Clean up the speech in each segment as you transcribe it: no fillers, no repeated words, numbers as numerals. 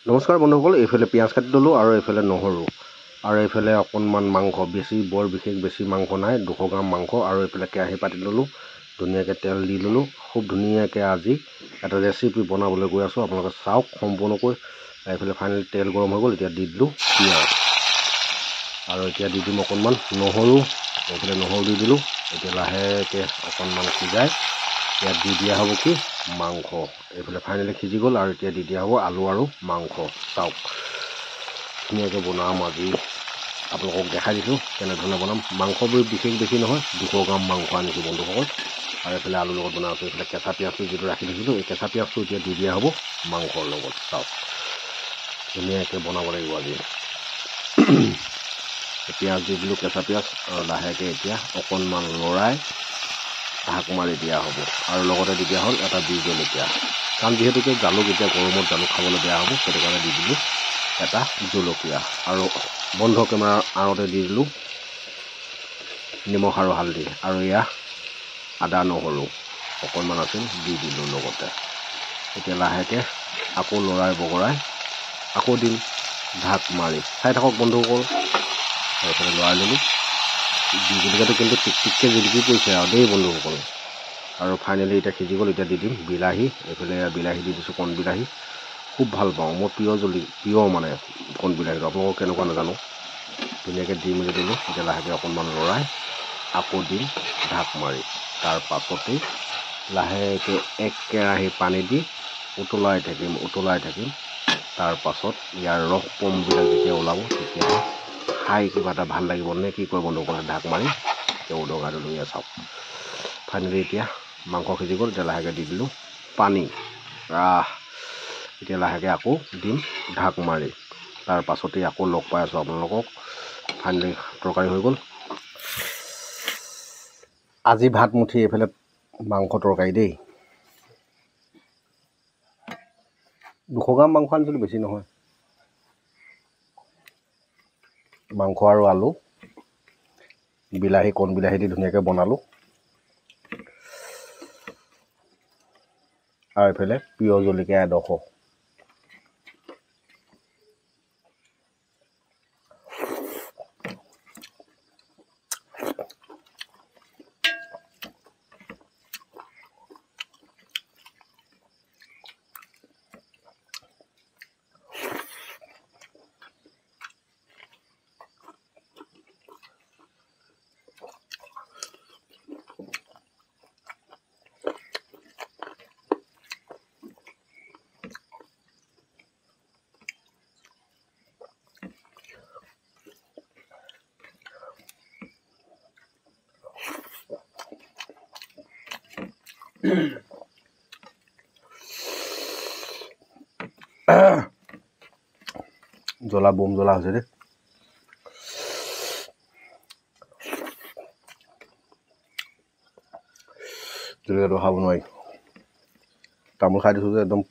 নমস্কাৰ বন্ধুসকল, এইফালে পিঁয়াজ কাটি ল'লোঁ আৰু এইফালে নহৰু আৰু এইফালে অকণমান মাংস, বৰ বিশেষ মাংস নাই, 200 গ্ৰাম মাংস আৰু এইফালে কেৰাহী পাতি ল'লোঁ, ধুনীয়াকৈ তেল দি ল'লোঁ। খুব ধুনীয়াকৈ আজি এটা ৰেচিপি বনাবলৈ গৈ আছোঁ, আপোনালোকে চাওক সম্পূৰ্ণকৈ। এইফালে ফাইনেলি তেল গৰম হৈ গ'ল, এতিয়া দি দিলোঁ পিঁয়াজ আৰু এতিয়া দি দিম অকণমান নহৰু। এইফালে নহৰু দি দিলোঁ, এতিয়া লাহেকৈ অকণমান সিজাই ইয়াত দি দিয়া হ'ব কি মাংস। এইফালে ফাইনেলি সিজি গ'ল আৰু এতিয়া দি দিয়া হ'ব আলু আৰু মাংস। চাওক ধুনীয়াকৈ বনাম আজি, আপোনালোকক দেখাই দিছোঁ কেনেধৰণে বনাম। মাংসবোৰ বিশেষ বেছি নহয়, 200 গ্ৰাম মাংস আনিছোঁ বন্ধুসকল। আৰু এইফালে আলুৰ লগত বনাই আছোঁ। এইফালে কেঁচা পিঁয়াজটো যিটো ৰাখি দিছিলোঁ, এই কেঁচা পিঁয়াজটো এতিয়া দি দিয়া হ'ব মাংসৰ লগত। চাওক ধুনীয়াকৈ বনাব লাগিব আজি। পিঁয়াজ দি দিলোঁ, কেঁচা পিঁয়াজ, আৰু লাহেকৈ এতিয়া অকণমান লৰাই ঢাক মাৰি দিয়া হ'ব। আৰু লগতে দি দিয়া হ'ল এটা বি জলকীয়া, কাৰণ যিহেতুকে জালুক এতিয়া গৰমত জালুক খাবলৈ বেয়া হ'ব, সেইটো কাৰণে দি দিলোঁ এটা জলকীয়া। আৰু বন্ধ কেমেৰাৰ আঁৰতে দি দিলোঁ নিমখ আৰু হালধি, আৰু এয়া আদা নহৰু অকণমান আছিল দি দিলোঁ লগতে। এতিয়া লাহেকৈ আকৌ লৰাই বগৰাই আকৌ দিম ঢাক মাৰি। চাই থাকক বন্ধুসকল। এইফালে লৰাই ল'লোঁ, বি জলকীয়াটো কিন্তু টিককৈ জিলিকি পৰিছে আৰু দেই বন্ধুসকল। আৰু ফাইনেলি এতিয়া সিজি গ'ল, এতিয়া দি দিম বিলাহী। এইফালে বিলাহী দি দিছোঁ, কণ বিলাহী। খুব ভাল পাওঁ মই, প্ৰিয় মানে কণ বিলাহীটো, আপোনালোকক কেনেকুৱা নাজানো। ধুনীয়াকৈ দি মেলি দিলোঁ। এতিয়া লাহেকৈ অকণমান লৰাই আকৌ দিম ঢাক মাৰি। তাৰ পাছতেই লাহেকৈ এক কেৰাহী পানী দি উতলাই থাকিম। তাৰ পাছত ইয়াৰ ৰস পমবিলাক যেতিয়া ওলাব, তেতিয়া খাই কিবা এটা ভাল লাগিব নে কি কয় বন্ধুসকলে। ঢাক মাৰি এতিয়া উদঙাই দিলোঁ। এয়া চাওক ফাইনেলি এতিয়া মাংস সিজি গ'ল। এতিয়া লাহেকৈ দি দিলোঁ পানী। এতিয়া লাহেকৈ আকৌ দিম ঢাক মাৰি। তাৰ পাছতেই আকৌ লগ পাই আছোঁ আপোনালোকক। ফাইনেলি তৰকাৰী হৈ গ'ল আজি ভাত মুঠি। এইফালে মাংস তৰকাৰী দেই, 200 গ্ৰাম মাংস আনিছিলোঁ, বেছি নহয়। মাংস আৰু আলু, বিলাহী, কণ বিলাহী দি ধুনীয়াকৈ বনালোঁ। আৰু এইফালে প্ৰিয় জলকীয়া এডোখৰ। জ্বলা বম জ্বলা হৈছে দেই। জলকীয়াটো খাব নোৱাৰি, তামোল খাই দিছোঁ যে একদম।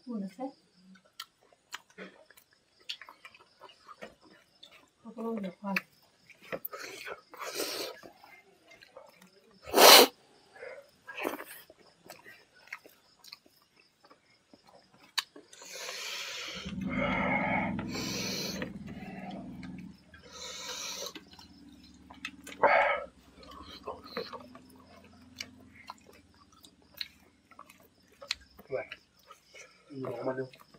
কোন আছে? সকলো দেখুৱাম। দিওঁ